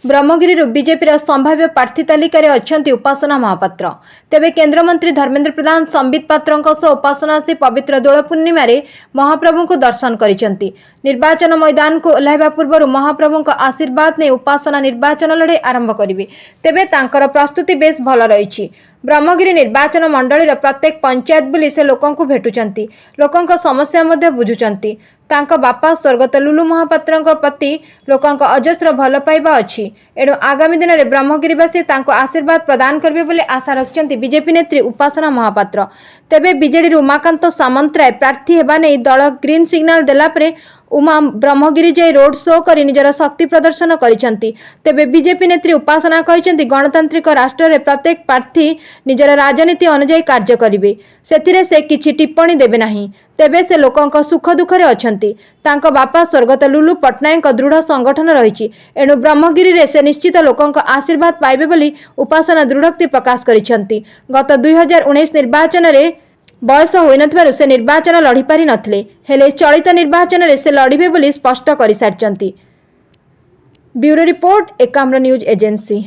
Brahmagiri BJP संभाव्य प्रार्थी तालिकार अछंती उपासना महापात्र। तेबे केंद्रमंत्री धर्मेंद्र प्रधान संबित पात्रों सह उपासना आसी पवित्र दोल पूर्णिमा महाप्रभु को दर्शन करिसेंती। निर्वाचन मैदान को ओह्लाइबा पूर्व महाप्रभु आशीर्वाद ने उपासना निर्वाचन लड़ाई आरंभ करिवे। तेबे तांकर प्रस्तुति बेस भल रही। ब्रह्मगिरी निर्वाचन मंडलीर प्रत्येक पंचायत बुली से लोकों को भेटुचंती, लोकों समस्या मध्य बुझुचंती। तांको बापा स्वर्गत लुलु महापात्र प्रति लोकों अजस्र भल पाइबा अछि। एणु आगामी दिन में ब्रह्मगिरीवासी तांको आशीर्वाद प्रदान करिवे बोली आशा रखिछंती बीजेपी नेत्री उपासना महापात्र। तेबे बीजेडी उमाकांत सामंतराय प्रार्थी हेबा नै दल ग्रीन सिग्नल देला परे उमा ब्रह्मगिरी जाई रोड शो करी निजर शक्ति प्रदर्शन करिसेंती। तेबे बीजेपी नेत्री उपासना कहिसेंती गणतांत्रिक राष्ट्र रे प्रत्येक प्रार्थी निजर राजनीति अनुଯାयी कार्य करिवे, सेथिरे से किछि टिप्पणी देबे नाही। तेबे से लोकंक सुख दुख रे अछंती। तांको बापा स्वर्गत लुलु पट्टनायक दृढ़ संगठन रहिछि। एणु ब्रह्मगिरी रे से निश्चित लोकंक आशीर्वाद पाइबे बोली उपासना दृढ़ोक्ति प्रकाश करिसेंती। गत 2019 निर्वाचन रे बयस होई नथिबारु से निर्वाचन लड़ी पारि नथिले, हेले चलित निर्वाचन रे से लड़िबे बोली स्पष्ट करि सारिचंती। Bureau report Ekamra news agency.